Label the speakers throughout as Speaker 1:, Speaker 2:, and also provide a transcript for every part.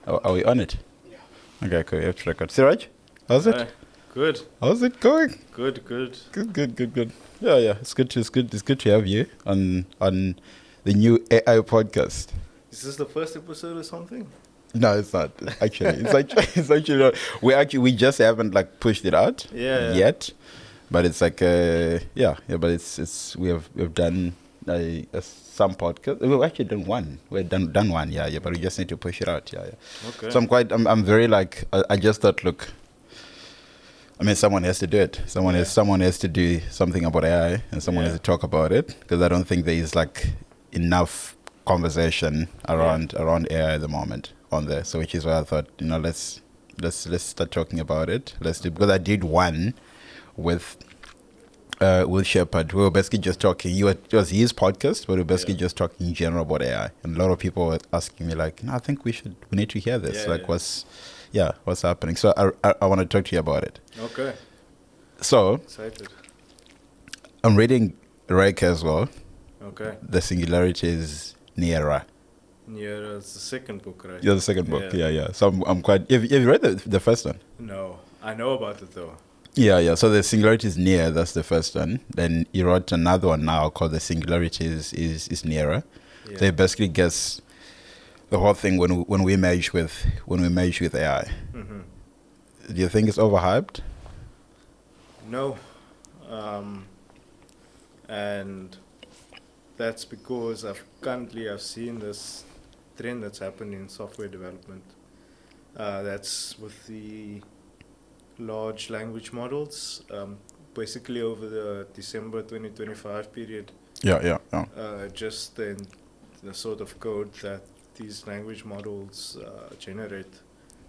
Speaker 1: Are we on it? Okay, cool. We have to record. Siraaj, how's it?
Speaker 2: Good.
Speaker 1: How's it going?
Speaker 2: Good.
Speaker 1: Good. Yeah. It's good to have you on the new AI podcast.
Speaker 2: Is this the first episode or something?
Speaker 1: No, it's not. It's actually not. We just haven't like pushed it out yet. But it's like but it's we've done some podcast. We've actually done one. We've done one, but we just need to push it out,
Speaker 2: Okay.
Speaker 1: So I'm very like, I just thought, look, I mean, someone has to do it. Someone has to do something about AI, and someone has to talk about it, because I don't think there is like enough conversation around AI at the moment on there. So which is why I thought, let's start talking about it. Because I did one with Will Shepard. We were basically just talking. It was his podcast, but we were basically just talking in general about AI. And a lot of people were asking me like, "No, I think we need to hear this. What's happening?" So I want to talk to you about it.
Speaker 2: Okay.
Speaker 1: So
Speaker 2: Excited.
Speaker 1: I'm reading Rake as well.
Speaker 2: Okay.
Speaker 1: The Singularity is Nearer.
Speaker 2: Yeah, it's the second book, right?
Speaker 1: Yeah, the second book. Yeah. So I'm quite. Have you read the first one?
Speaker 2: No, I know about it though.
Speaker 1: Yeah. So the Singularity is Near. That's the first one. Then he wrote another one now called The Singularity is Nearer.
Speaker 2: Yeah.
Speaker 1: So he basically gets the whole thing when we merge with AI.
Speaker 2: Mm-hmm.
Speaker 1: Do you think it's overhyped?
Speaker 2: No, and that's because I've seen this trend that's happened in software development. That's with the large language models. Basically, over the December 2025 period.
Speaker 1: Yeah.
Speaker 2: Just the sort of code that these language models generate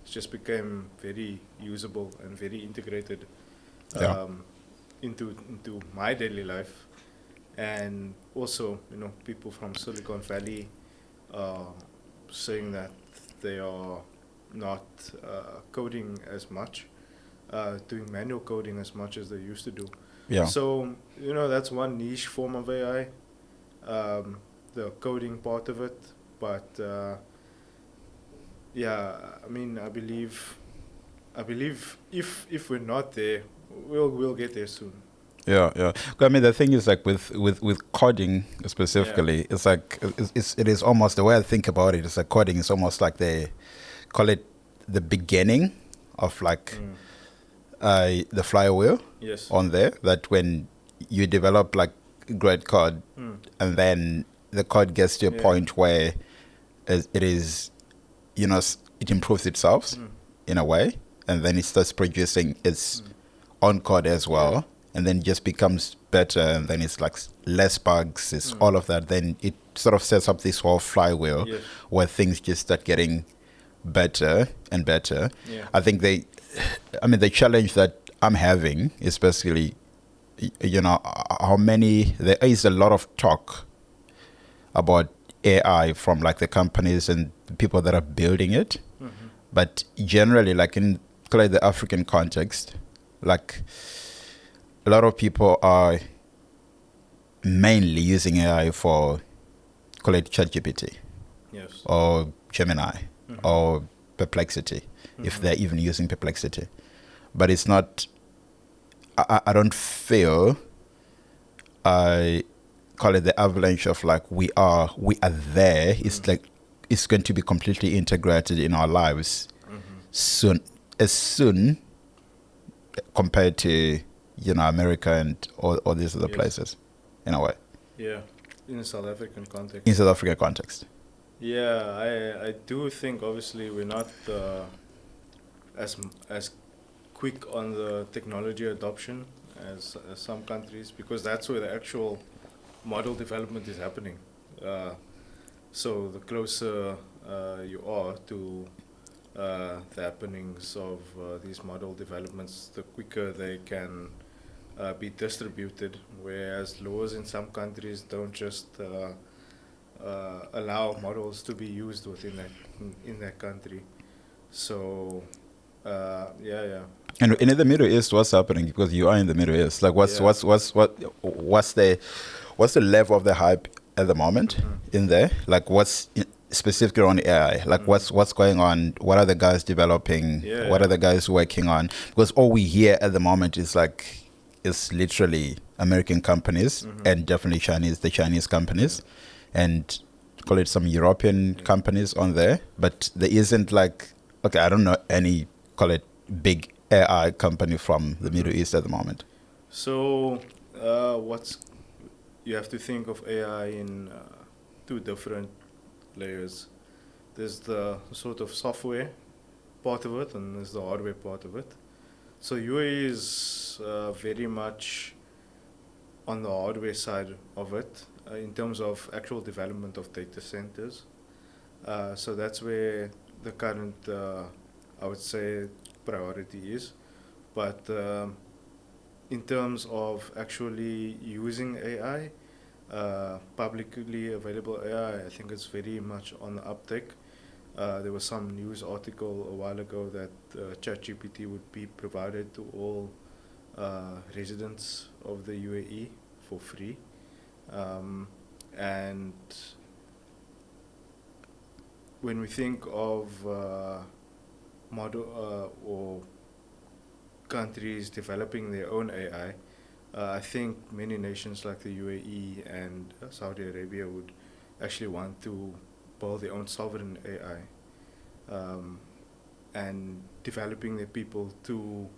Speaker 2: just became very usable and very integrated into my daily life. And also, people from Silicon Valley are saying that they are not coding as much, doing manual coding as much as they used to do.
Speaker 1: Yeah.
Speaker 2: So, that's one niche form of AI, the coding part of it. But, I believe if we're not there, we'll get there soon.
Speaker 1: Yeah. I mean, the thing is like with coding specifically, it's like it is almost, the way I think about it is like coding is almost like they call it the beginning of like the flywheel.
Speaker 2: Yes.
Speaker 1: On there, that when you develop like great code, and then the code gets to a point where it is, it improves itself in a way, and then it starts producing its own code as well, and then just becomes better, and then it's like less bugs, it's all of that. Then it sort of sets up this whole flywheel where things just start getting better and better.
Speaker 2: Yeah.
Speaker 1: I think the challenge that I'm having is basically, there is a lot of talk about AI from like the companies and the people that are building it. Mm-hmm. But generally, like in the African context, like a lot of people are mainly using AI for, call it ChatGPT.
Speaker 2: Yes.
Speaker 1: Or Gemini or Perplexity, if they're even using Perplexity. But it's not, I don't feel, I call it the avalanche of like we are there. It's like it's going to be completely integrated in our lives soon compared to America and all these other places, in a way.
Speaker 2: Yeah, in the South African context.
Speaker 1: In South African context.
Speaker 2: Yeah, I do think obviously we're not as quick on the technology adoption as some countries, because that's where the actual model development is happening. So the closer you are to the happenings of these model developments, the quicker they can be distributed, whereas laws in some countries don't just allow models to be used within that country. So
Speaker 1: And in the Middle East, what's happening? Because you are in the Middle East. Like, what's the level of the hype at the moment in there? Like, specifically on AI, like what's going on, what are the guys developing, what are the guys working on? Because all we hear at the moment is like, it's literally American companies and definitely the Chinese companies, and call it some European companies on there, but there isn't like, okay, I don't know any, call it big AI company from the Middle East at the moment.
Speaker 2: So you have to think of AI in two different layers. There's the sort of software part of it, and there's the hardware part of it. So UAE is very much on the hardware side of it in terms of actual development of data centers. So that's where the current, I would say, priority is. But in terms of actually using AI, publicly available AI, I think it's very much on the uptick. There was some news article a while ago that ChatGPT would be provided to all residents of the UAE for free. And when we think of model or countries developing their own AI, I think many nations like the UAE and Saudi Arabia would actually want to build their own sovereign AI, and developing their people to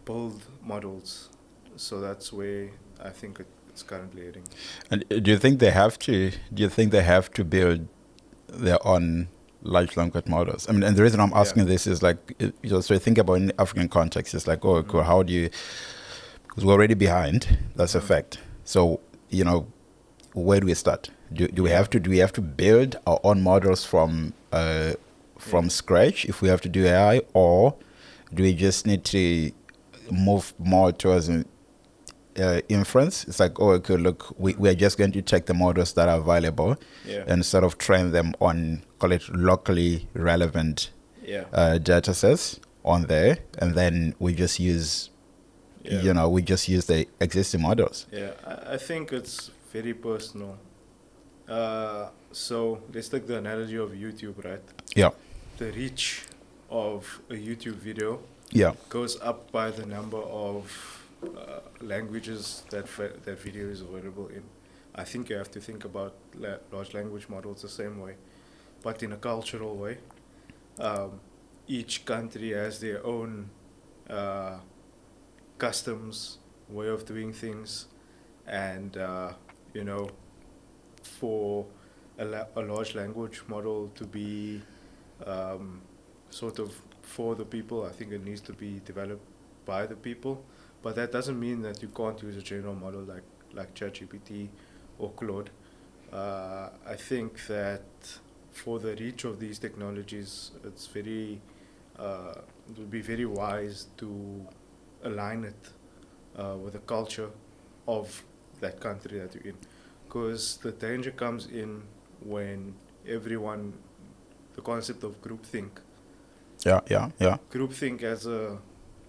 Speaker 2: build models. So that's where I think it's currently heading.
Speaker 1: And do you think they have to? Do you think they have to build their own large language models? I mean, and the reason I'm asking this is like, so think about in the African context, it's like, oh, cool, how do you? Because we're already behind. That's a fact. So where do we start? Do we have to build our own models from scratch if we have to do AI, or do we just need to move more towards inference? It's like, oh, okay, look, we are just going to check the models that are available and sort of train them on, call it locally relevant data sets on there, and then we just use the existing models.
Speaker 2: I think it's very personal. So let's take the analogy of YouTube, right?
Speaker 1: Yeah.
Speaker 2: The reach of a YouTube video goes up by the number of languages that video is available in. I think you have to think about large language models the same way, but in a cultural way. Each country has their own customs, way of doing things, and for a large language model to be sort of for the people, I think it needs to be developed by the people. But that doesn't mean that you can't use a general model like ChatGPT or Claude. I think that for the reach of these technologies, it would be very wise to align it with the culture of that country that you're in. Because the danger comes in when the concept of groupthink.
Speaker 1: Yeah.
Speaker 2: Groupthink as a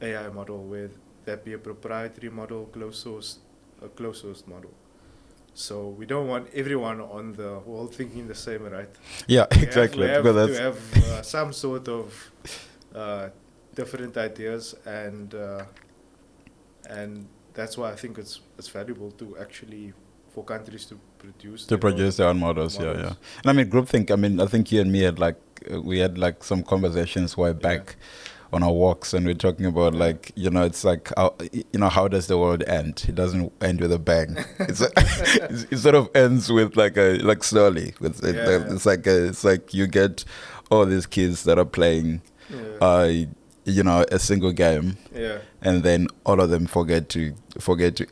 Speaker 2: AI model, where that be a proprietary model, a closed source model. So we don't want everyone on the world thinking the same, right?
Speaker 1: Yeah, exactly.
Speaker 2: We have to have some sort of different ideas, and that's why I think it's valuable to actually for countries to produce
Speaker 1: their own models. Yeah. And I mean, groupthink. I mean, I think you and me had some conversations way back on our walks, and we're talking about it's like how does the world end? It doesn't end with a bang. It sort of ends with slowly. It's like you get all these kids that are playing a single game, and then all of them forget to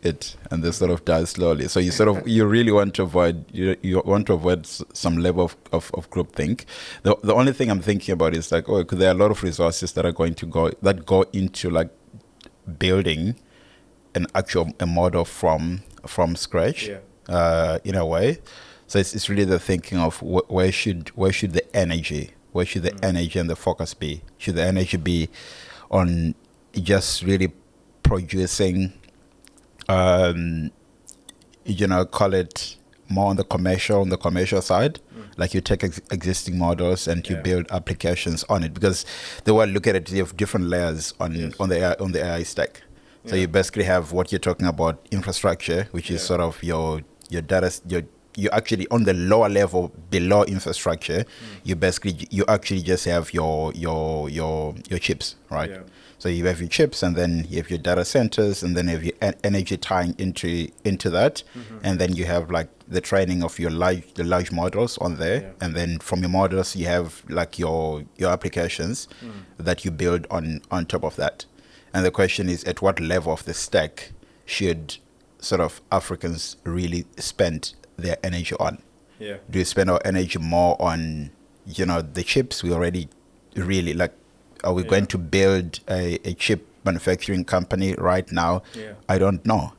Speaker 1: eat, and they sort of die slowly. So you really want to avoid some level of groupthink. The only thing I'm thinking about is there are a lot of resources that are going to go into building a model from scratch, in a way. So it's really the thinking of where should the energy and the focus be? Should the energy be on just really producing, call it more on the commercial side. Like you take existing models and you
Speaker 2: Yeah.
Speaker 1: build applications on it, because the way I look at it, you have different layers on
Speaker 2: Yes.
Speaker 1: on the AI stack. So
Speaker 2: Yeah.
Speaker 1: you basically have what you're talking about, infrastructure, which is
Speaker 2: Yeah.
Speaker 1: sort of your data. You actually on the lower level below infrastructure, you actually just have your chips, right?
Speaker 2: Yeah.
Speaker 1: So you have your chips, and then you have your data centers, and then you have your energy tying into that, and then you have like the training of your large models on there,
Speaker 2: Yeah.
Speaker 1: and then from your models you have like your applications that you build on top of that. And the question is, at what level of the stack should sort of Africans really spend their energy on?
Speaker 2: Yeah.
Speaker 1: Do we spend our energy more on, the chips? We already really like, are we
Speaker 2: Yeah.
Speaker 1: going to build a chip manufacturing company right now?
Speaker 2: Yeah.
Speaker 1: I don't know.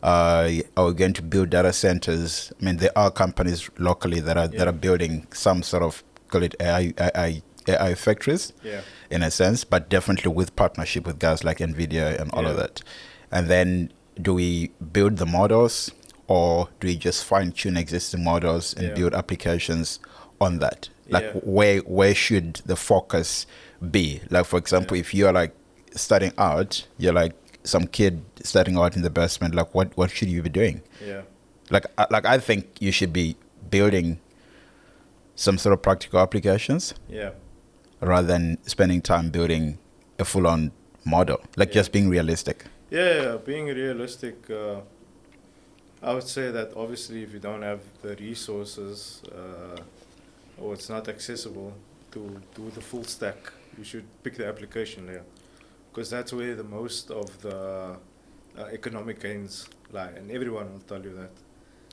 Speaker 1: Are we going to build data centers? I mean, there are companies locally that are building some sort of, call it AI factories,
Speaker 2: Yeah.
Speaker 1: in a sense, but definitely with partnership with guys like NVIDIA and all of
Speaker 2: Yeah.
Speaker 1: that. And then do we build the models, or do we just fine tune existing models and
Speaker 2: Yeah.
Speaker 1: build applications on that? Like
Speaker 2: Yeah.
Speaker 1: where should the focus be? Like, for example,
Speaker 2: Yeah.
Speaker 1: if you're like starting out, you're like some kid starting out in the basement, like what should you be doing?
Speaker 2: Yeah.
Speaker 1: Like I think you should be building some sort of practical applications
Speaker 2: Yeah.
Speaker 1: rather than spending time building a full-on model. Like
Speaker 2: Yeah.
Speaker 1: just being realistic.
Speaker 2: Yeah. Being realistic, I would say that obviously if you don't have the resources or it's not accessible to do the full stack, you should pick the application layer, because that's where the most of the economic gains lie, and everyone will tell you that.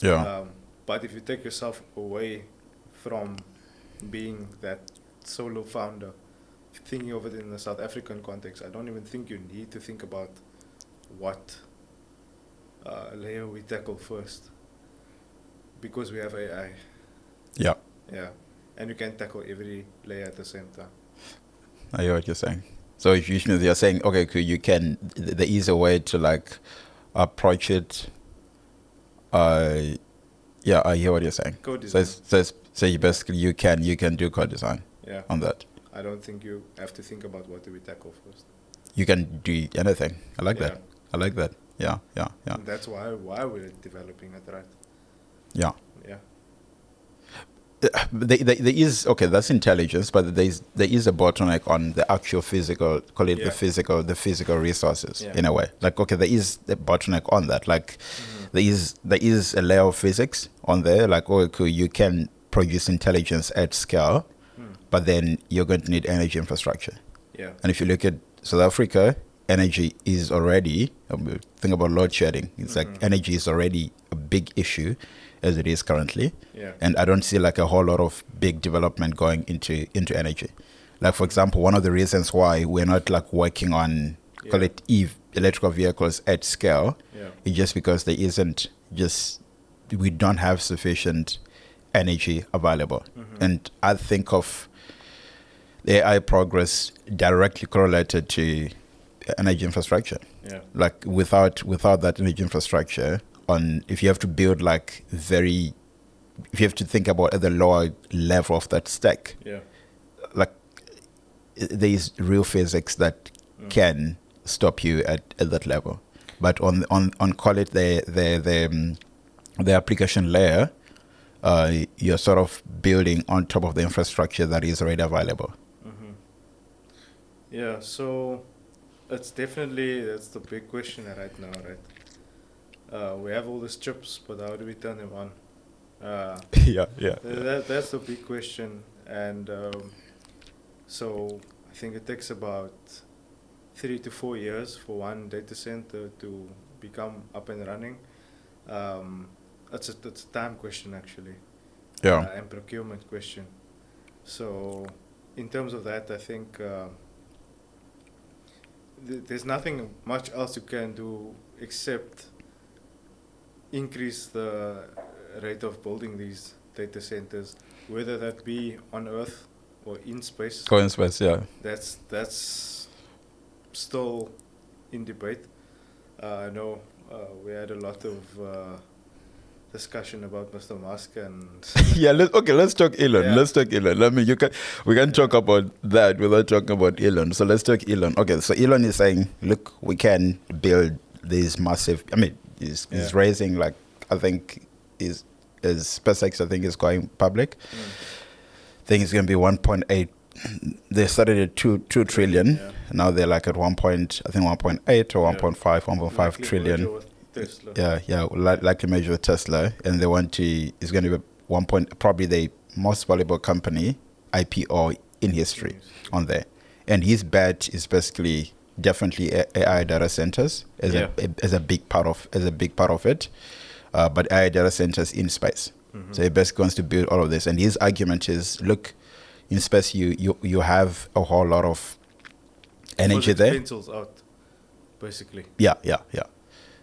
Speaker 1: Yeah.
Speaker 2: But if you take yourself away from being that solo founder, thinking of it in the South African context, I don't even think you need to think about what layer we tackle first, because we have AI.
Speaker 1: Yeah.
Speaker 2: Yeah, and you can tackle every layer at the same time.
Speaker 1: I hear what you're saying. So if you're saying, okay, cool, you can, the easier way to like approach it. Yeah, I hear what you're saying.
Speaker 2: Code
Speaker 1: So
Speaker 2: design.
Speaker 1: so you basically you can do code design
Speaker 2: Yeah,
Speaker 1: on that.
Speaker 2: I don't think you have to think about what do we tackle first.
Speaker 1: You can do anything. I like
Speaker 2: Yeah.
Speaker 1: that. I like that. Yeah.
Speaker 2: And that's why we're developing it, right?
Speaker 1: Yeah.
Speaker 2: Yeah.
Speaker 1: There is, okay, that's intelligence, but there is a bottleneck on the actual physical, call it
Speaker 2: Yeah.
Speaker 1: the physical resources.
Speaker 2: Yeah.
Speaker 1: In a way. Like, okay, there is the bottleneck on that. Like there is a layer of physics on there. Like, oh, cool, you can produce intelligence at scale, but then you're going to need energy infrastructure.
Speaker 2: Yeah.
Speaker 1: And if you look at South Africa, energy is already, think about load shedding. It's like energy is already a big issue as it is currently.
Speaker 2: Yeah.
Speaker 1: And I don't see like a whole lot of big development going into energy. Like, for example, one of the reasons why we're not like working on, call it electrical vehicles at scale, is just because we don't have sufficient energy available. And I think of the AI progress directly correlated to energy infrastructure.
Speaker 2: Yeah.
Speaker 1: Like without that energy infrastructure, if you have to build like if you have to think about at the lower level of that stack, like there is real physics that can stop you at that level. But on call it the application layer, you're sort of building on top of the infrastructure that is already available.
Speaker 2: Yeah, so that's the big question right now, right? We have all these chips, but how do we turn them on?
Speaker 1: Yeah.
Speaker 2: That's the big question, and so I think it takes about 3 to 4 years for one data center to become up and running. It's a time question actually, and procurement question. So in terms of that, I think there's nothing much else you can do except increase the rate of building these data centers, whether that be on Earth or in space.
Speaker 1: Go in space, yeah.
Speaker 2: That's still in debate. I know we had a lot of discussion about Mr. Musk and
Speaker 1: Yeah, let's talk Elon.
Speaker 2: Yeah.
Speaker 1: Let's talk Elon. We can talk about that without talking about Elon. So let's talk Elon. Okay, so Elon is saying, look, we can build these massive. I mean, he's raising like I think is SpaceX. I think is going public. I think it's going to be 1.8. They started at 2 trillion.
Speaker 2: Yeah.
Speaker 1: Now they're like at 1.8 or 1.5, 1.5
Speaker 2: Likely
Speaker 1: trillion.
Speaker 2: merger with Tesla.
Speaker 1: Yeah, likely measure with Tesla, and they want to. It's going to be probably the most valuable company IPO in history on there. And his bet is basically definitely AI data centers as a big part of it, but AI data centers in space. So he basically wants to build all of this, and his argument is, look, in space you have a whole lot of energy there.
Speaker 2: Pencils out, basically.
Speaker 1: Yeah.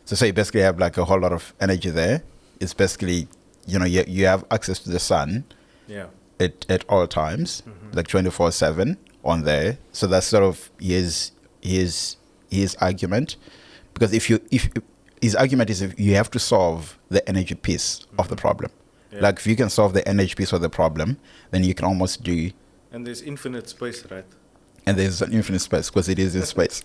Speaker 1: So you basically have like a whole lot of energy there. It's basically, you have access to the sun at all times, like 24/7 on there. So that's sort of his argument. Because if his argument is if you have to solve the energy piece of the problem. Yeah. Like if you can solve the energy piece of the problem, then you can almost do.
Speaker 2: And there's infinite space, right?
Speaker 1: And there's an infinite space because it is in space.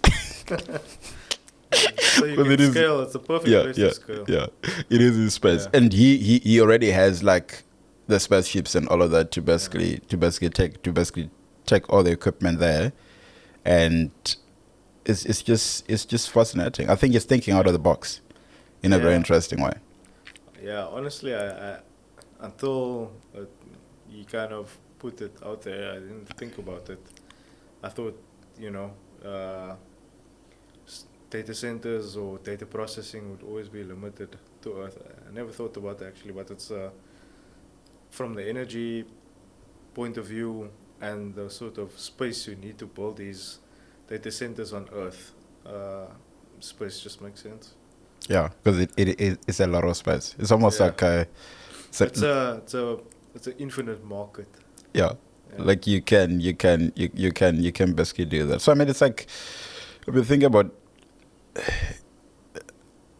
Speaker 2: So you can scale. It's a perfect place to scale.
Speaker 1: Yeah, it is in space, and he already has like the spaceships and all of that to basically take all the equipment there, and it's just fascinating. I think he's thinking out of the box in a very interesting way.
Speaker 2: Yeah, honestly, I until you kind of put it out there, I didn't think about it. I thought, data centers or data processing would always be limited to Earth. I never thought about it actually, but it's from the energy point of view and the sort of space you need to build these data centers on Earth. Space just makes sense.
Speaker 1: Yeah, because it's a lot of space. It's almost like
Speaker 2: it's an infinite market.
Speaker 1: Yeah. Like you can basically do that. So I mean, it's like if you think about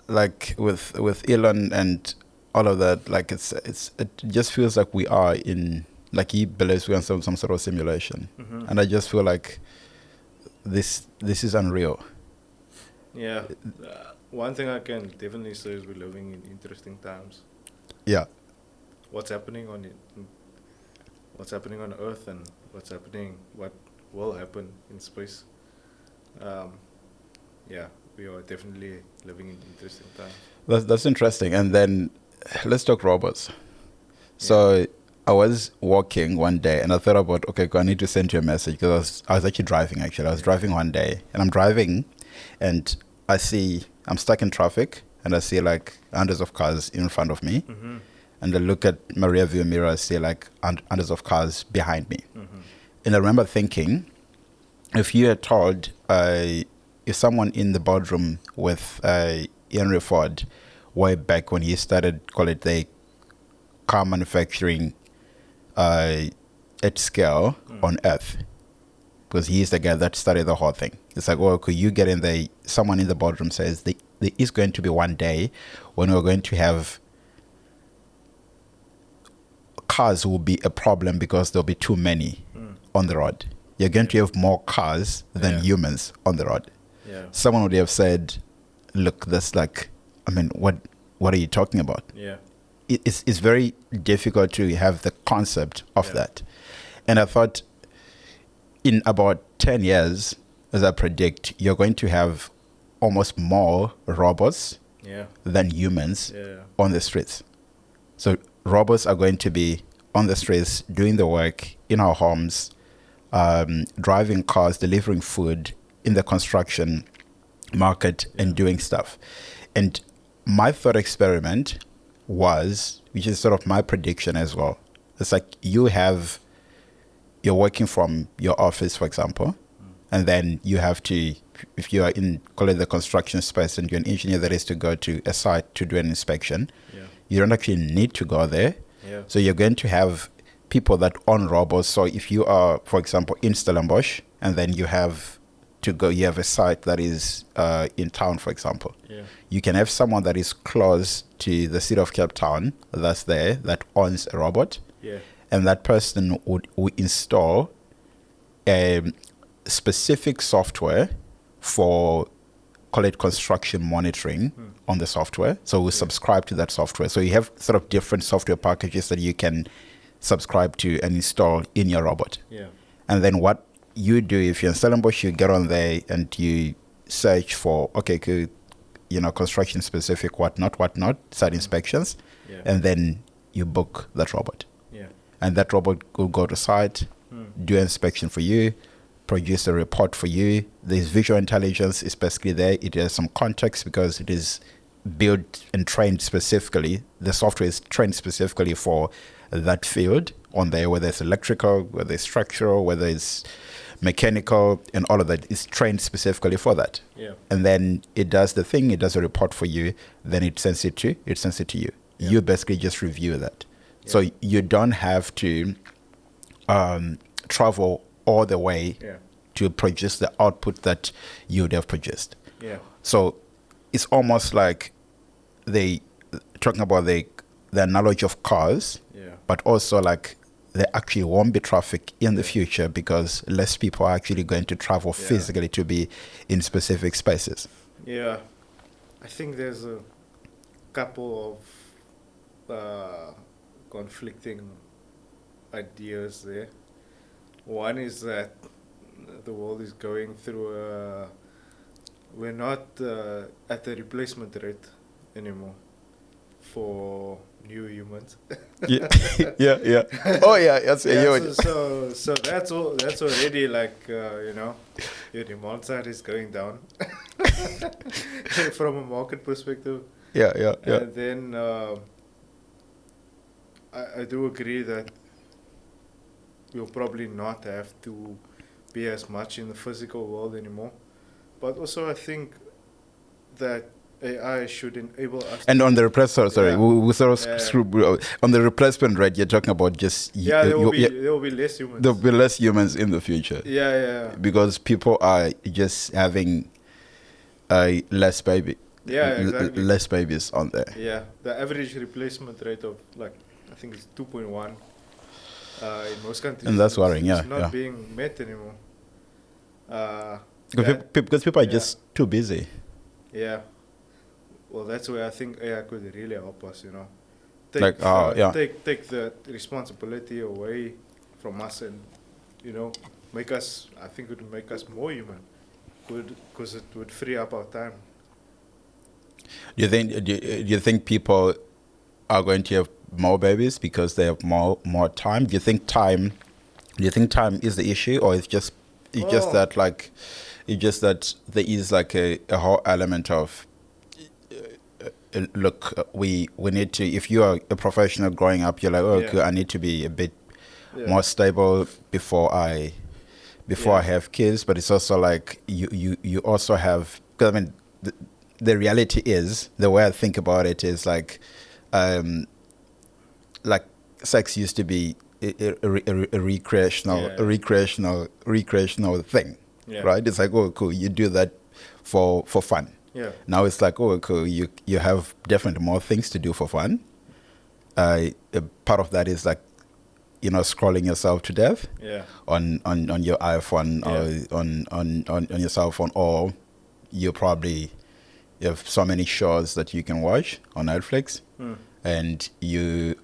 Speaker 1: like with Elon and all of that, like it just feels like we are in, like he believes we're in some sort of simulation, and I just feel like this is unreal.
Speaker 2: Yeah, one thing I can definitely say is we're living in interesting times.
Speaker 1: Yeah.
Speaker 2: What's happening on Earth and what will happen in space. We are definitely living in interesting times.
Speaker 1: That's interesting. And then let's talk robots. So I was walking one day and I thought about, okay, I need to send you a message because I was actually driving actually. I was driving one day and I'm driving and I'm stuck in traffic and I see like hundreds of cars in front of me. And I look at my rear view mirror, I see like hundreds of cars behind me. And I remember thinking, if you had told if someone in the boardroom with Henry Ford way back when he started, call it the car manufacturing at scale on Earth, because he's the guy that started the whole thing. It's like, well, could you get in there? Someone in the boardroom says there is going to be one day when we're going to have cars will be a problem because there'll be too many on the road. You're going to have more cars than humans on the road.
Speaker 2: Yeah.
Speaker 1: Someone would have said, look, that's like, I mean, what are you talking about?
Speaker 2: Yeah.
Speaker 1: It's very difficult to have the concept of that. And I thought in about 10 years, as I predict, you're going to have almost more robots than humans on the streets. So robots are going to be on the streets doing the work in our homes, driving cars, delivering food in the construction market and doing stuff. And my thought experiment was, which is sort of my prediction as well, it's like you're working from your office, for example, and then you have to, if you are in, call it the construction space, and you're an engineer that is to go to a site to do an inspection, you don't actually need to go there. So you're going to have people that own robots. So if you are, for example, in Stellenbosch, and then you have to go, you have a site that is in town, for example.
Speaker 2: Yeah.
Speaker 1: You can have someone that is close to the city of Cape Town that's there that owns a robot.
Speaker 2: Yeah.
Speaker 1: And that person would install a specific software for, call it construction monitoring on the software. So we subscribe to that software. So you have sort of different software packages that you can subscribe to and install in your robot.
Speaker 2: Yeah.
Speaker 1: And then what you do, if you're in Stellenbosch, you get on there and you search for, construction specific, whatnot, site inspections, and then you book that robot.
Speaker 2: Yeah.
Speaker 1: And that robot will go to site, do inspection for you, produce a report for you. There's visual intelligence is basically there. It has some context because it is built and trained specifically. The software is trained specifically for that field on there, whether it's electrical, whether it's structural, whether it's mechanical, and all of that is trained specifically for that.
Speaker 2: Yeah.
Speaker 1: And then it does the thing, it does a report for you, then it sends it to you.
Speaker 2: Yeah.
Speaker 1: You basically just review that.
Speaker 2: Yeah.
Speaker 1: So you don't have to travel all the way to produce the output that you would have produced.
Speaker 2: Yeah.
Speaker 1: So it's almost like they talking about the analogy of cars, but also like there actually won't be traffic in the future because less people are actually going to travel physically to be in specific spaces.
Speaker 2: Yeah. I think there's a couple of conflicting ideas there. One is that the world is going through we're not at the replacement rate anymore for new humans.
Speaker 1: Yeah. Oh yeah, that's
Speaker 2: so that's already like your demand side is going down from a market perspective.
Speaker 1: Yeah.
Speaker 2: And then I do agree that we'll probably not have to be as much in the physical world anymore. But also I think that AI should enable us.
Speaker 1: And on the replacement, we sort of on the replacement rate, you're talking about just
Speaker 2: there will be less humans.
Speaker 1: There'll be less humans in the future.
Speaker 2: Yeah.
Speaker 1: Because people are just having less baby.
Speaker 2: Yeah, exactly.
Speaker 1: Less babies on there.
Speaker 2: Yeah, the average replacement rate of I think it's 2.1 in most countries.
Speaker 1: And that's worrying.
Speaker 2: It's not being met anymore.
Speaker 1: Because people are just too busy.
Speaker 2: Yeah. Well, that's where I think AI could really help us, Take the responsibility away from us and, make us, I think it would make us more human. Because it would free up our time.
Speaker 1: Do you think people are going to have more babies because they have more time? Do you think time is the issue, or it's just that there is like a whole element of look, we need to, if you are a professional growing up, you're like, okay, I need to be a bit more stable before I have kids. But it's also like you also have, because I mean the reality is, the way I think about it is like sex used to be a recreational thing, right? It's like, oh cool, you do that for fun.
Speaker 2: Yeah.
Speaker 1: Now it's like, oh cool, you have definitely more things to do for fun. A part of that is like, scrolling yourself to death on your iPhone or on your cell phone, or you have so many shows that you can watch on Netflix, and you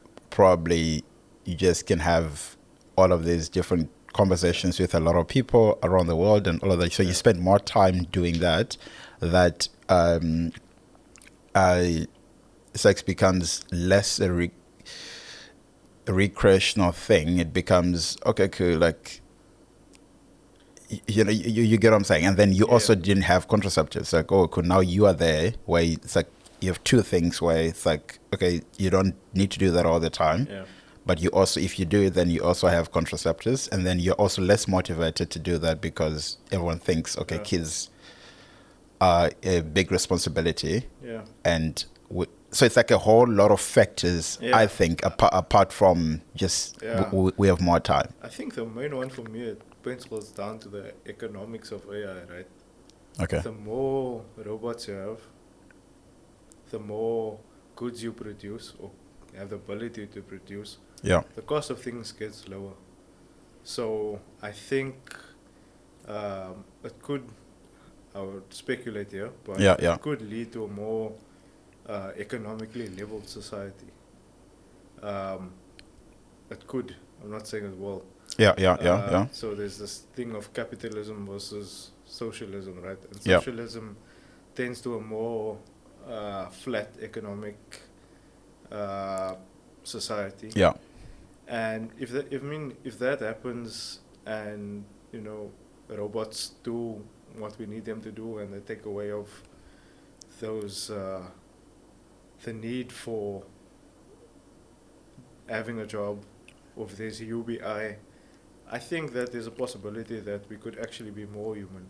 Speaker 1: just can have all of these different conversations with a lot of people around the world and all of that. So you spend more time doing that sex becomes less a recreational thing. It becomes, okay, cool, like, you get what I'm saying. And then you also didn't have contraceptives. Like, oh, cool, now you are there where it's like you have two things where it's like, okay, you don't need to do that all the time.
Speaker 2: Yeah.
Speaker 1: But you also, if you do it, then you also have contraceptives, and then you're also less motivated to do that because everyone thinks, okay, kids are a big responsibility.
Speaker 2: Yeah.
Speaker 1: And so it's like a whole lot of factors, I think, apart from just we have more time.
Speaker 2: I think the main one for me pencils down to the economics of AI, right?
Speaker 1: Okay.
Speaker 2: The more robots you have, the more goods you produce or have the ability to produce,
Speaker 1: Yeah.
Speaker 2: the cost of things gets lower. So I think it could, I would speculate here, but
Speaker 1: Yeah. Yeah.
Speaker 2: it could lead to a more economically leveled society. It could. I'm not saying it will.
Speaker 1: Yeah. Yeah. Yeah. Yeah.
Speaker 2: So there's this thing of capitalism versus socialism, right? And
Speaker 1: Yeah.
Speaker 2: socialism tends to a more flat economic society.
Speaker 1: Yeah.
Speaker 2: And if that happens, and robots do what we need them to do, and they take away of those the need for having a job, or if there's UBI, I think that there's a possibility that we could actually be more human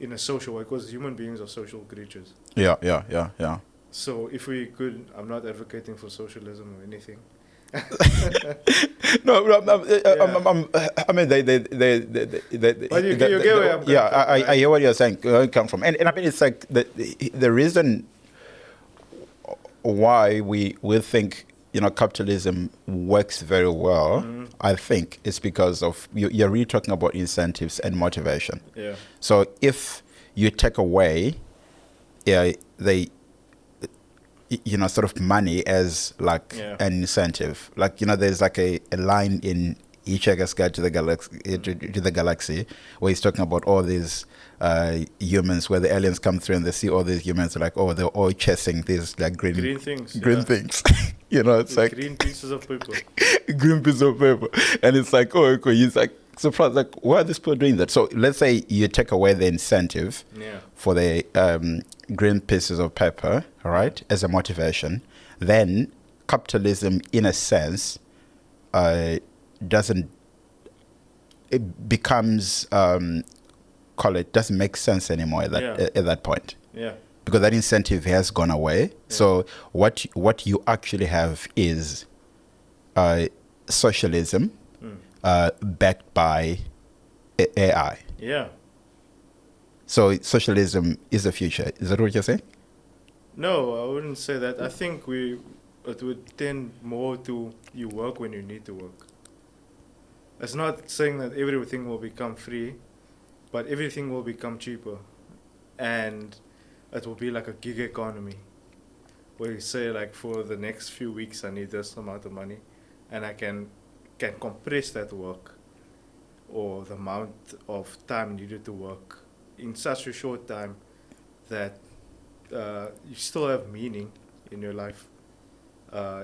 Speaker 2: in a social way, because human beings are social creatures.
Speaker 1: Yeah. Yeah. Yeah. Yeah.
Speaker 2: So if we could, I'm not advocating for socialism or anything.
Speaker 1: No, I mean, they
Speaker 2: But you get where I'm coming
Speaker 1: yeah,
Speaker 2: from, right?
Speaker 1: I hear what you're saying, where you come from, and I mean, it's like the reason why we think capitalism works very well.
Speaker 2: Mhm.
Speaker 1: I think it's because of you're really talking about incentives and motivation.
Speaker 2: Yeah.
Speaker 1: So if you take away, sort of money as like an incentive, like there's like a line in Hitchhiker's Guide to the Galaxy, where he's talking about all these humans, where the aliens come through and they see all these humans, like, oh, they're all chasing these like green
Speaker 2: things.
Speaker 1: things. It's
Speaker 2: These
Speaker 1: like
Speaker 2: green pieces of paper.
Speaker 1: green piece of paper, and it's like, oh, okay. He's like surprised, like, why are these people doing that? So let's say you take away the incentive for the green pieces of paper, all right, as a motivation, then capitalism, in a sense, doesn't, it becomes doesn't make sense anymore at that point.
Speaker 2: Yeah.
Speaker 1: Because that incentive has gone away. Yeah. So what you actually have is socialism backed by AI.
Speaker 2: Yeah.
Speaker 1: So socialism is the future. Is that what you're saying?
Speaker 2: No, I wouldn't say that. I think it would tend more to you work when you need to work. It's not saying that everything will become free, but everything will become cheaper. And it will be like a gig economy, where you say, like, for the next few weeks I need this amount of money, and I can compress that work, or the amount of time needed to work in such a short time that you still have meaning in your life,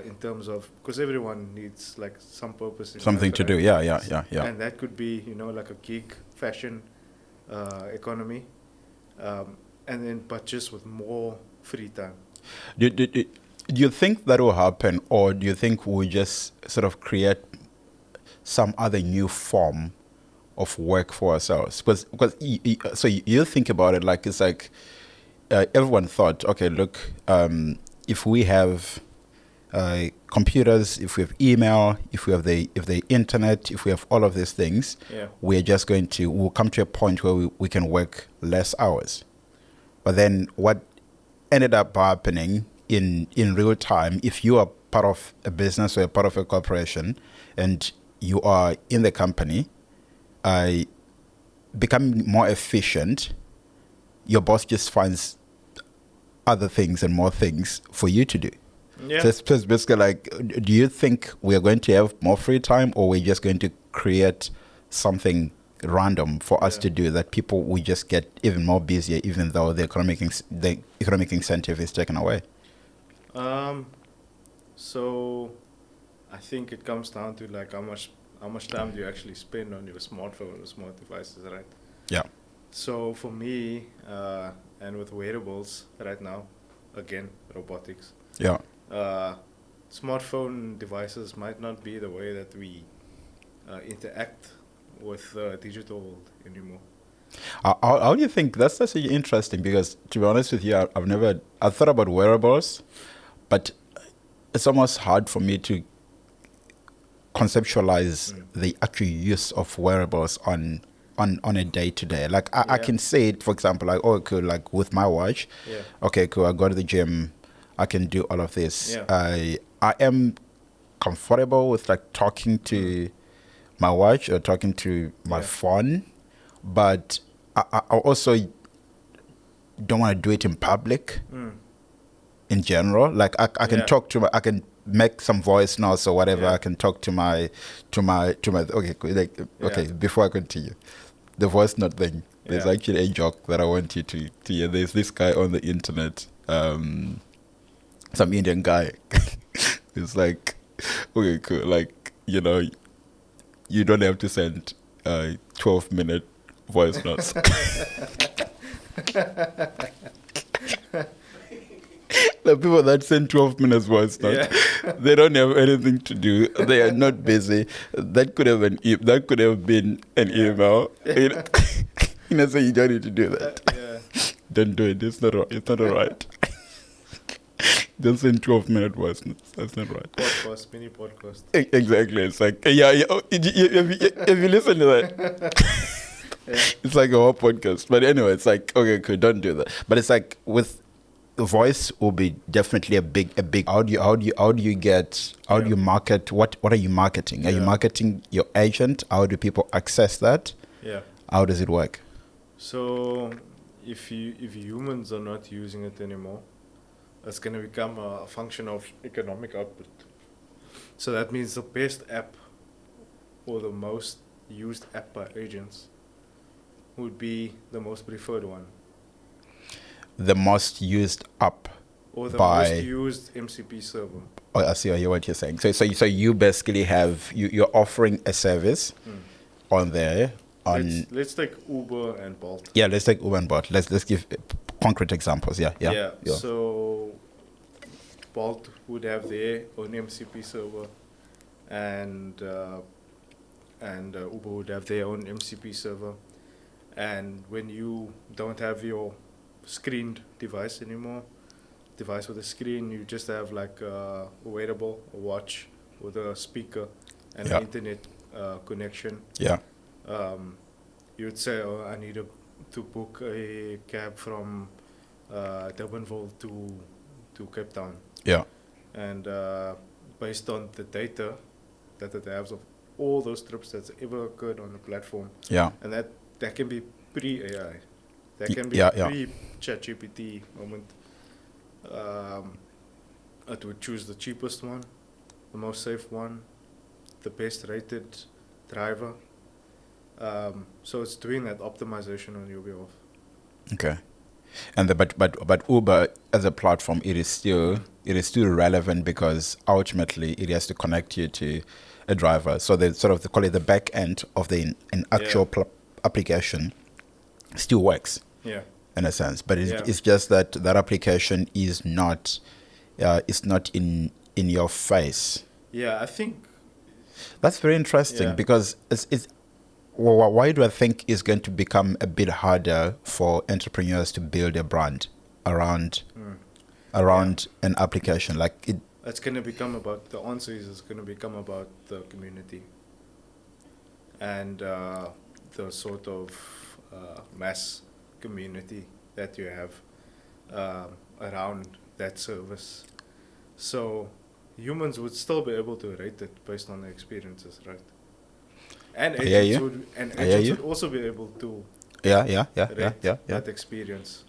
Speaker 2: in terms of, because everyone needs like some purpose in
Speaker 1: something
Speaker 2: life,
Speaker 1: to
Speaker 2: right?
Speaker 1: do. Yeah.
Speaker 2: And that could be like a gig fashion economy, and then but just with more free time.
Speaker 1: Do you think that will happen, or do you think we just sort of create some other new form of work for ourselves? Because so you think about it, like, it's like everyone thought, okay, look, if we have computers, if we have email, if we have the internet, if we have all of these things, we'll come to a point where we can work less hours. But then what ended up happening in real time, if you are part of a business or a part of a corporation and you are in the company, becoming more efficient, your boss just finds other things and more things for you to do.
Speaker 2: Yeah.
Speaker 1: So it's basically like, do you think we are going to have more free time, or we're just going to create something random for us to do that people will just get even more busier, even though the economic incentive is taken away?
Speaker 2: So I think it comes down to like how much time do you actually spend on your smartphone or smart devices, right?
Speaker 1: Yeah.
Speaker 2: So for me, and with wearables right now, again, robotics.
Speaker 1: Yeah.
Speaker 2: Smartphone devices might not be the way that we interact with the digital world anymore.
Speaker 1: How do you think that's actually interesting? Because to be honest with you, I've thought about wearables, but it's almost hard for me to conceptualize the actual use of wearables on a day to day. Like I can say it, for example, like, oh, cool, like with my watch.
Speaker 2: Yeah.
Speaker 1: Okay, cool. I go to the gym. I can do all of this.
Speaker 2: Yeah.
Speaker 1: I am comfortable with like talking to my watch or talking to my phone, but I also don't want to do it in public. In general, like I can talk to I can make some voice notes or whatever. I can talk to my okay, cool. Like okay, before I continue, the voice note thing. There's actually a joke that I want you to hear. There's this guy on the internet, some Indian guy. It's like, okay, cool. Like, you know, you don't have to send 12-minute voice notes. The people that send 12 minutes voice notes, they don't have anything to do. They are not busy. That could have been an email. You know, so you don't need to do that. Don't do it. It's not all right. Don't send 12-minute voice notes. That's not right.
Speaker 2: Podcast, mini podcast.
Speaker 1: Exactly. It's like, oh, if you listen to that, it's like a whole podcast. But anyway, it's like, okay, cool, don't do that. But it's like with voice will be definitely a big. How do you market? What are you marketing? Are you marketing your agent? How do people access that?
Speaker 2: Yeah.
Speaker 1: How does it work?
Speaker 2: So if humans are not using it anymore, it's going to become a function of economic output. So that means the best app or the most used app by agents would be the most preferred one.
Speaker 1: The most used app
Speaker 2: or the
Speaker 1: by
Speaker 2: most used MCP server.
Speaker 1: Oh, I see. I hear what you're saying. So you basically have you're offering a service on there.
Speaker 2: Let's take Uber and Bolt.
Speaker 1: Yeah, let's take Uber and Bolt. Let's give concrete examples. Yeah.
Speaker 2: So Bolt would have their own MCP server, and Uber would have their own MCP server. And when you don't have your screened device anymore, device with a screen, you just have like a wearable, a watch with a speaker and an internet connection.
Speaker 1: Yeah.
Speaker 2: You would say, oh, I need to book a cab from Durbanville to Cape Town.
Speaker 1: Yeah.
Speaker 2: And based on the data that it has of all those trips that's ever occurred on the platform.
Speaker 1: Yeah.
Speaker 2: And that can be pre-AI. That can be pre-ChatGPT moment. It would choose the cheapest one, the most safe one, the best rated driver. So it's doing that optimization on your behalf. Okay.
Speaker 1: And but Uber as a platform, it is still relevant because ultimately it has to connect you to a driver. So they call it the back end of an actual application still works.
Speaker 2: Yeah.
Speaker 1: In a sense, but it's just that application is not in your face.
Speaker 2: Yeah, I think
Speaker 1: that's very interesting because it's why do I think it's going to become a bit harder for entrepreneurs to build a brand around an application like it?
Speaker 2: It's going to become about the answer is it's going to become about the community and the sort of mass community that you have around that service. So humans would still be able to rate it based on their experiences, right? And agents would also be able to rate that experience.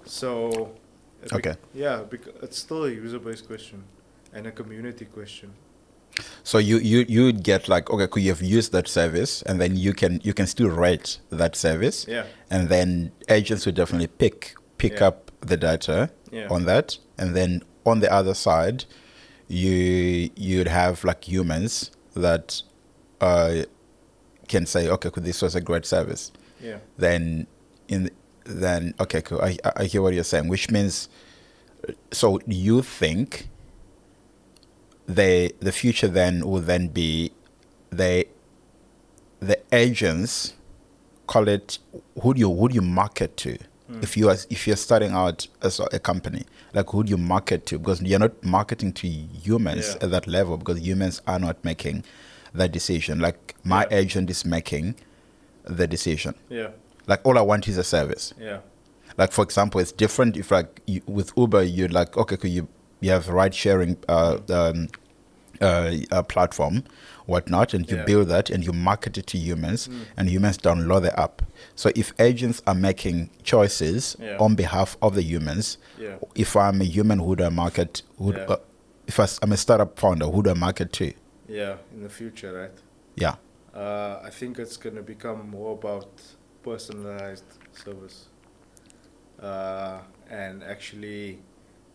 Speaker 2: So it's still a user-based question and a community question.
Speaker 1: So you'd get like, okay, could you have used that service, and then you can still rate that service, and then agents would definitely pick up the data on that, and then on the other side, you'd have like humans that can say, okay, cool, this was a great service.
Speaker 2: Yeah.
Speaker 1: Then okay, cool. I hear what you're saying, which means, so you think the future then will then be the agents, call it, who do you market to? if you're starting out as a company, like who do you market to? Because you're not marketing to humans at that level, because humans are not making that decision. Like my agent is making the decision.
Speaker 2: Yeah.
Speaker 1: Like all I want is a service.
Speaker 2: Yeah.
Speaker 1: Like for example, it's different if like with Uber, you're like, okay, cool, you have ride sharing platform, whatnot, and you build that and you market it to humans, and humans download the app. So if agents are making choices on behalf of the humans, if I'm a human, who do I market? If I'm a startup founder, who do I market to?
Speaker 2: Yeah, in the future, right?
Speaker 1: Yeah.
Speaker 2: I think it's going to become more about personalized service. And actually,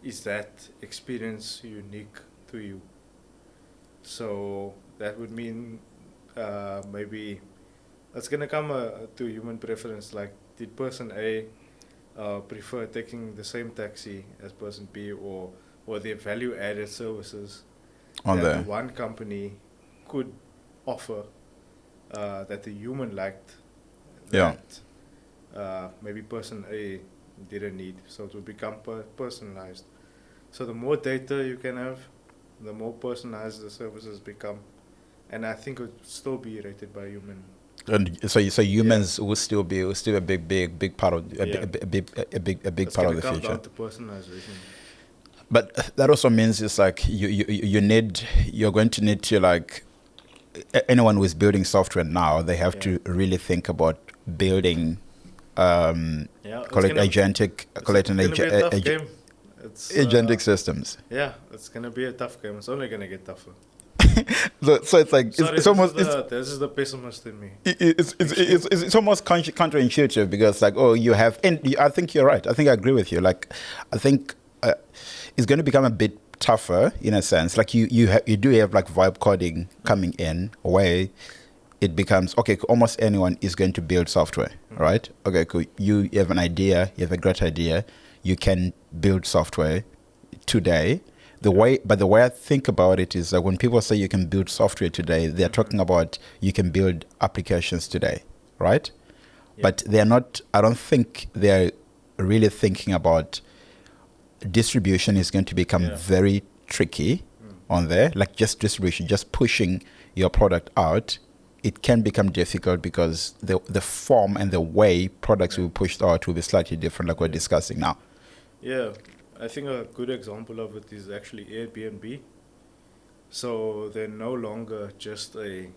Speaker 2: is that experience unique to you? So that would mean maybe it's going to come to human preference. Like, did person A prefer taking the same taxi as person B, or their value-added services
Speaker 1: On
Speaker 2: that
Speaker 1: there.
Speaker 2: one company could offer that the human liked, that maybe person A didn't need. So it will become personalized. So the more data you can have, the more personalized the services become. And I think it would still be rated by human.
Speaker 1: And so humans will still be a big part of a big part of the future.
Speaker 2: Down to personalization.
Speaker 1: But that also means it's like you're going to need to, like, anyone who is building software now, they have to really think about building agentic systems.
Speaker 2: Yeah, it's gonna be a tough game. It's only gonna get tougher.
Speaker 1: So it's like it's almost
Speaker 2: this is the pessimist in me.
Speaker 1: It's almost counterintuitive, because like, oh, you have, and I think you're right. I think I agree with you. Like, I think it's going to become a bit tougher in a sense. Like you do have like vibe coding coming in, where it becomes okay. Almost anyone is going to build software, right? Okay, cool. You have an idea. You have a great idea. You can build software today. The way I think about it is that when people say you can build software today, they're talking about you can build applications today, right? Yeah. But they're not. I don't think they're really thinking about distribution is going to become very tricky on there. Like just distribution, just pushing your product out, it can become difficult because the form and the way products will be pushed out will be slightly different, like we're discussing now.
Speaker 2: Yeah. I think a good example of it is actually Airbnb. So they're no longer just a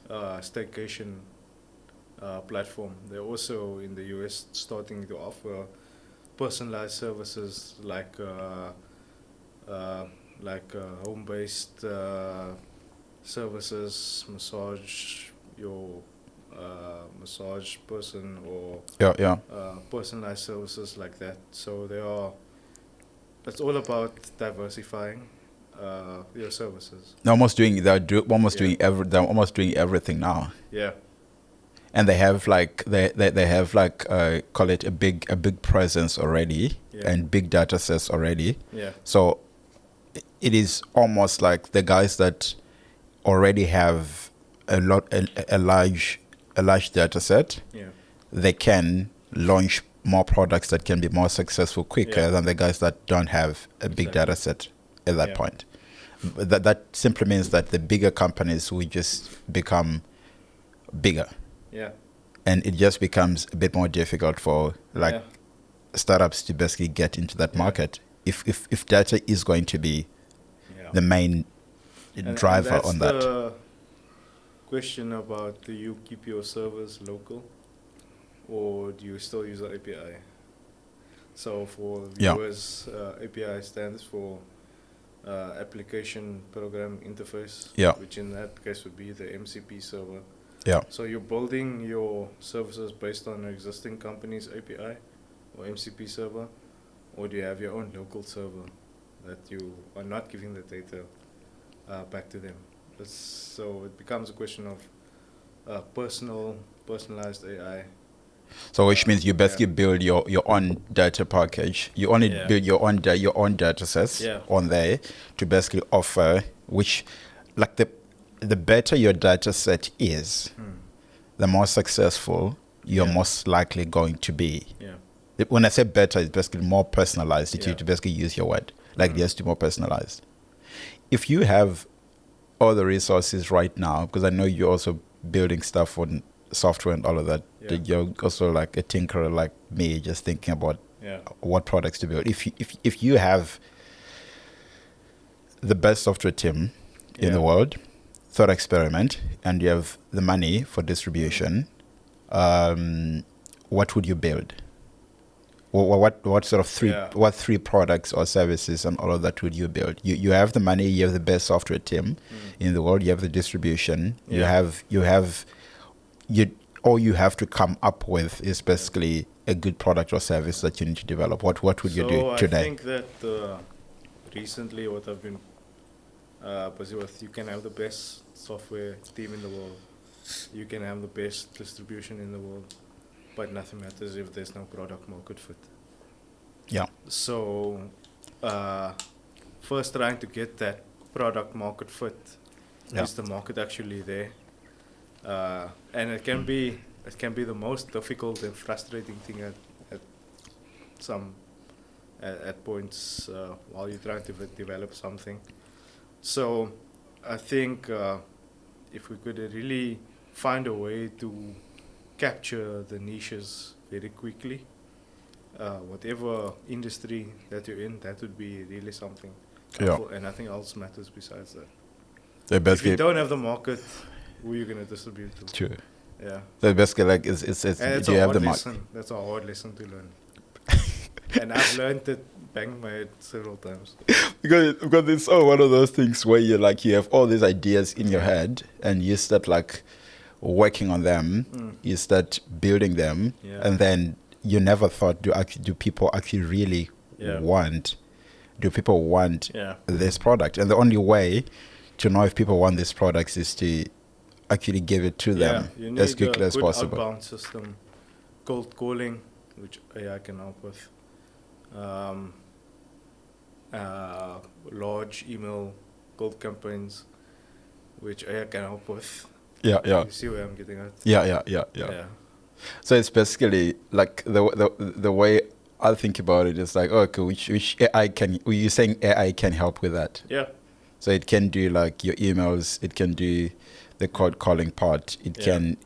Speaker 2: staycation platform. They're also in the US starting to offer personalized services like home-based services, massage your massage person, or personalized services like that. So it's all about diversifying your services.
Speaker 1: They're almost doing everything now.
Speaker 2: Yeah.
Speaker 1: And they have like they have like call it a big presence already, and big data sets already.
Speaker 2: Yeah.
Speaker 1: So it is almost like the guys that already have a large data set. Yeah. They can launch more products that can be more successful quicker than the guys that don't have a big data set at that point. That simply means that the bigger companies will just become bigger.
Speaker 2: Yeah.
Speaker 1: And it just becomes a bit more difficult for startups to basically get into that market if data is going to be the main driver on that.
Speaker 2: That's the question about, do you keep your servers local, or do you still use the API? So for viewers, API stands for Application Program Interface, which in that case would be the MCP server.
Speaker 1: Yeah.
Speaker 2: So you're building your services based on an existing company's API or MCP server, or do you have your own local server that you are not giving the data back to them? So it becomes a question of personalized AI.
Speaker 1: So which means you basically build your own data package. You only build your own data sets on there to basically offer, which like the better your data set is, the more successful you're most likely going to be.
Speaker 2: Yeah.
Speaker 1: When I say better, it's basically more personalized.
Speaker 2: Yeah.
Speaker 1: To basically use your word. Like, yes, to more personalized. If you have all the resources right now, because I know you're also building stuff on software and all of that,
Speaker 2: Yeah.
Speaker 1: that you're also like a tinkerer like me, just thinking about what products to build. If you have the best software team in the world, thought experiment, and you have the money for distribution, what would you build? What sort of three products or services and all of that would you build? You have the money, you have the best software team in the world, you have the distribution, all you have to come up with is basically a good product or service that you need to develop. What would you do today?
Speaker 2: I think that recently what I've been busy with, you can have the best software team in the world, you can have the best distribution in the world, but nothing matters if there's no product market fit.
Speaker 1: Yeah.
Speaker 2: So, first trying to get that product market fit. Is the market actually there? And it can be the most difficult and frustrating thing at points while you're trying to develop something. So, I think if we could really find a way to capture the niches very quickly, whatever industry that you're in, that would be really something helpful, and nothing else matters besides that. If you don't have the market, who are you going to distribute to?
Speaker 1: True.
Speaker 2: Yeah.
Speaker 1: So basically, like, do you have the market?
Speaker 2: That's a hard lesson to learn. And I've learned it, banged my head several times.
Speaker 1: because it's one of those things where you have all these ideas in your head and you start like working on them, you start building them, and then you never thought, do people actually really want? Do people want this product? And the only way to know if people want these products is to actually give it to them as quickly as possible.
Speaker 2: You need a good outbound system, cold calling, which AI can help with. Large email cold campaigns, which AI can help with.
Speaker 1: Yeah.
Speaker 2: You see where I'm getting at?
Speaker 1: Yeah. So it's basically like the way I think about it is like, okay, which AI can? You're saying AI can help with that?
Speaker 2: Yeah.
Speaker 1: So it can do like your emails. It can do the cold calling part. It can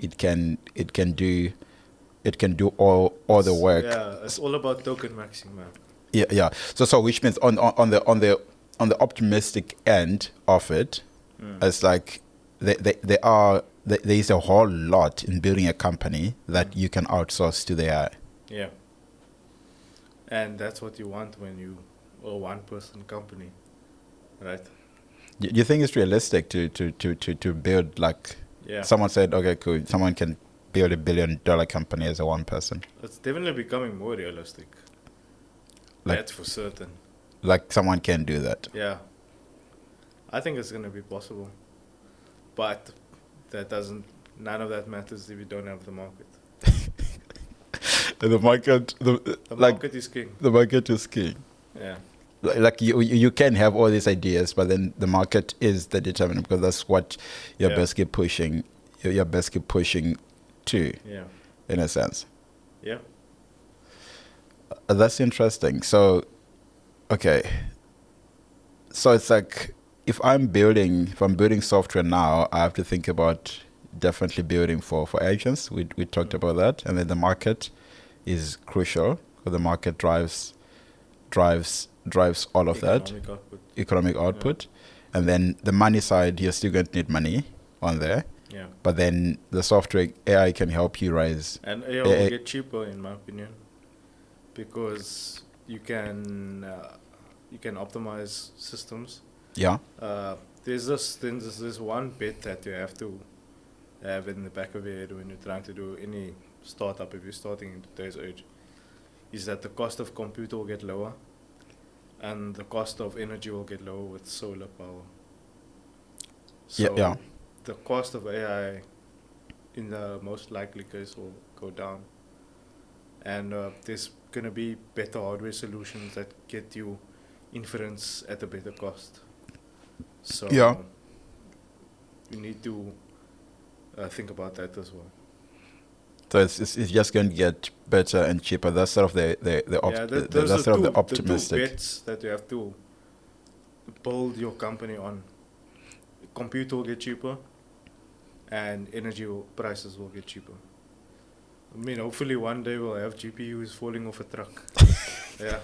Speaker 1: do all the work.
Speaker 2: Yeah, it's all about token maxing, man.
Speaker 1: Yeah. So which means on the optimistic end of it, it's like there is a whole lot in building a company that you can outsource to the AI.
Speaker 2: Yeah. And that's what you want when you are a one-person company, right?
Speaker 1: Do you think it's realistic to build like? Yeah. Someone said, okay, cool. Someone can build $1 billion company as a one person.
Speaker 2: It's definitely becoming more realistic. Like, that's for certain.
Speaker 1: Like someone can do that.
Speaker 2: Yeah. I think it's going to be possible. But none of that matters if you don't have the market.
Speaker 1: The market, the
Speaker 2: market is king.
Speaker 1: The market is king.
Speaker 2: Yeah.
Speaker 1: Like you can have all these ideas, but then the market is the determinant, because that's what you're basically pushing. You're basically pushing to.
Speaker 2: Yeah.
Speaker 1: In a sense.
Speaker 2: Yeah.
Speaker 1: That's interesting. So, okay. So it's like if I'm building software now, I have to think about definitely building for agents. We talked about that, and then the market is crucial, because the market drives all of economic output. And then the money side, you're still going to need money on there.
Speaker 2: Yeah.
Speaker 1: But then the software AI can help you raise.
Speaker 2: And AI will get cheaper, in my opinion, because you can optimize systems.
Speaker 1: Yeah.
Speaker 2: There's this one bit that you have to have in the back of your head when you're trying to do any startup, if you're starting in today's age, is that the cost of compute will get lower and the cost of energy will get lower with solar power. So the cost of AI in the most likely case will go down. And there's going to be better hardware solutions that get you inference at a better cost. So you need to think about that as well.
Speaker 1: So it's just going to get better and cheaper. That's sort of
Speaker 2: Those
Speaker 1: that's
Speaker 2: are
Speaker 1: sort of the
Speaker 2: the two
Speaker 1: optimistic.
Speaker 2: bets that you have to build your company on. Compute will get cheaper, and prices will get cheaper. I mean, hopefully one day we'll have GPUs falling off a truck. Yeah.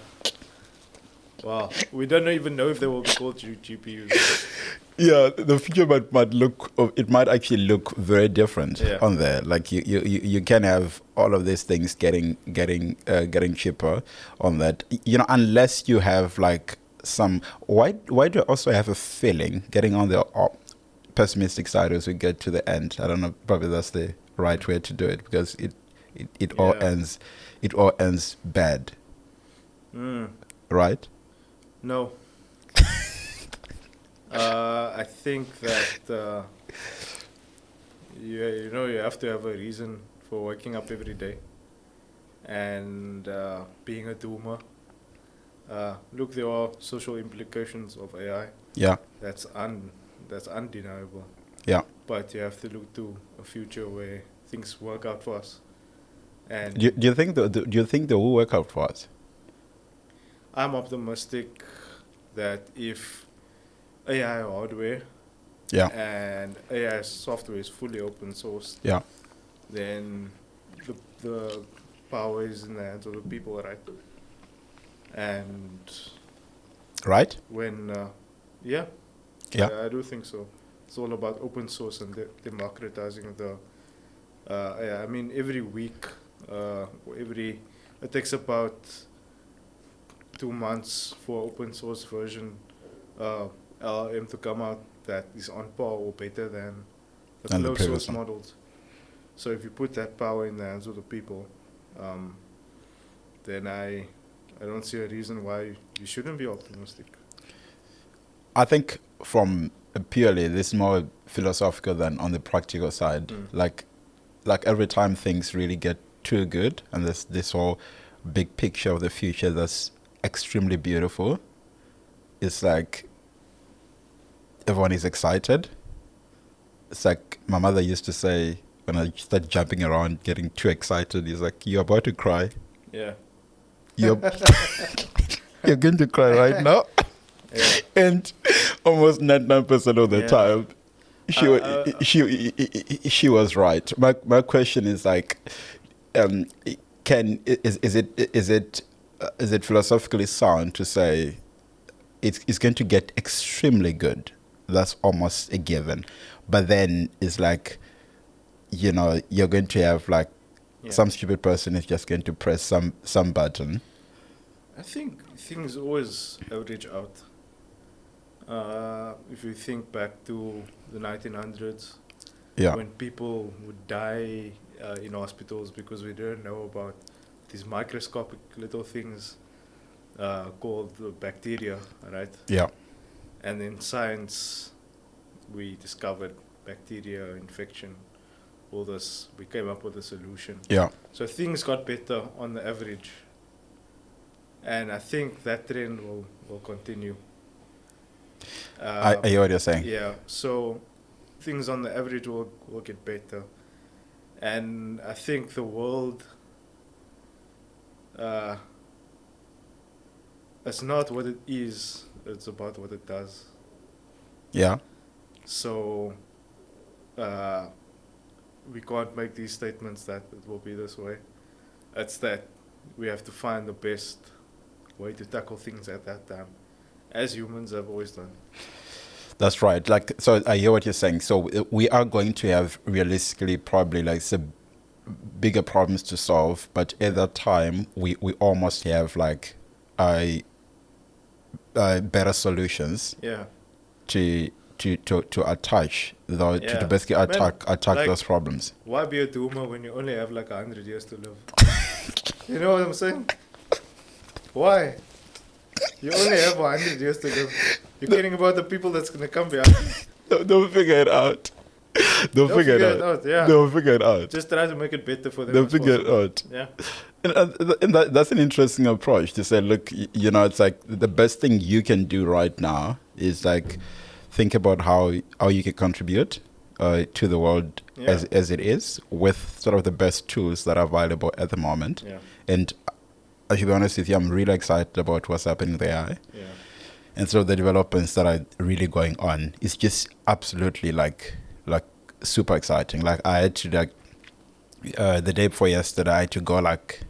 Speaker 2: Wow. We don't even know if they will be called GPUs.
Speaker 1: Yeah, the future might look. It might actually look very different
Speaker 2: Yeah.
Speaker 1: on there. Like you can have all of these things getting cheaper on that. You know, unless you have like some. Why do I also have a feeling getting on the pessimistic side as we get to the end? I don't know. Probably that's the right way to do it because it all ends bad. Right?
Speaker 2: No. I think that you have to have a reason for waking up every day and being a doomer. Look, there are social implications of AI.
Speaker 1: Yeah.
Speaker 2: That's undeniable.
Speaker 1: Yeah.
Speaker 2: But you have to look to a future where things work out for us. And
Speaker 1: Do you think they will work out for us?
Speaker 2: I'm optimistic that if AI hardware and AI software is fully open source, then the power is in the hands of the people, right? And
Speaker 1: right?
Speaker 2: When I do think so. It's all about open source and democratizing the AI. I mean, every week, it takes about 2 months for open source version LLM to come out that is on par or better than the closed source models. So if you put that power in the hands of the people, then I don't see a reason why you shouldn't be optimistic.
Speaker 1: I think from purely this is more philosophical than on the practical side. Like every time things really get too good and there's this whole big picture of the future that's extremely beautiful, it's like everyone is excited. It's like my mother used to say when I start jumping around, getting too excited, he's like, "You're about to cry."
Speaker 2: Yeah.
Speaker 1: You're going to cry right now. Yeah. And almost 99% of the time, she was right. My question is like, is it philosophically sound to say it's going to get extremely good? That's almost a given. But then it's like, you're going to have like some stupid person is just going to press some button.
Speaker 2: I think things always average out. If you think back to the 1900s, when people would die in hospitals because we didn't know about these microscopic little things called bacteria, right?
Speaker 1: Yeah.
Speaker 2: And in science, we discovered bacteria infection. All this, we came up with a solution.
Speaker 1: Yeah.
Speaker 2: So things got better on the average, and I think that trend will continue.
Speaker 1: I hear what you're saying.
Speaker 2: Yeah. So things on the average will get better, and I think the world. It's not what it is, it's about what it does.
Speaker 1: Yeah.
Speaker 2: So, we can't make these statements that it will be this way. It's that we have to find the best way to tackle things at that time, as humans have always done.
Speaker 1: That's right. Like, so I hear what you're saying. So we are going to have realistically probably like some bigger problems to solve, but at that time we almost have like better solutions.
Speaker 2: Yeah.
Speaker 1: To attach though to basically attack like, those problems.
Speaker 2: Why be a doomer when you only have like 100 years to live? You know what I'm saying? Why? You only have 100 years to live. You're caring about the people that's gonna come behind.
Speaker 1: Don't figure it out. Don't figure it out.
Speaker 2: Yeah.
Speaker 1: Don't figure it out.
Speaker 2: Just try to make it better for them.
Speaker 1: Don't figure it out.
Speaker 2: Yeah.
Speaker 1: And that's an interesting approach to say, look, it's like the best thing you can do right now is like think about how you can contribute to the world
Speaker 2: Yeah.
Speaker 1: as it is, with sort of the best tools that are available at the moment.
Speaker 2: Yeah.
Speaker 1: And I should be honest with you, I'm really excited about what's happening with AI.
Speaker 2: Yeah.
Speaker 1: And so the developments that are really going on is just absolutely like super exciting. Like I had to the day before yesterday, I had to go like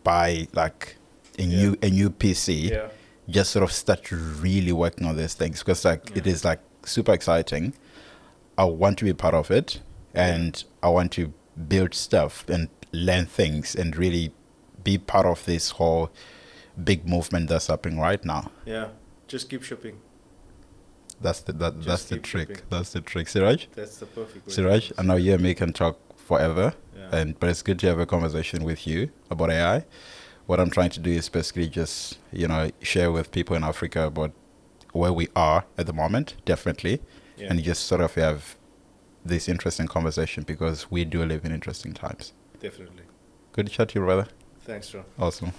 Speaker 1: buy like a new PC,
Speaker 2: Yeah.
Speaker 1: just sort of start really working on these things, because like it is like super exciting. I want to be part of it, and I want to build stuff and learn things and really be part of this whole big movement that's happening right now.
Speaker 2: Yeah. Just keep shipping.
Speaker 1: That's the that's the
Speaker 2: keep
Speaker 1: trick.
Speaker 2: shipping.
Speaker 1: That's the trick, Siraj.
Speaker 2: That's the perfect way.
Speaker 1: Siraj, I know you and me can talk forever,
Speaker 2: Yeah.
Speaker 1: but it's good to have a conversation with you about AI. What I'm trying to do is basically just, share with people in Africa about where we are at the moment, definitely, and just sort of have this interesting conversation, because we do live in interesting times.
Speaker 2: Definitely.
Speaker 1: Good to chat to you, brother.
Speaker 2: Thanks, John.
Speaker 1: Awesome.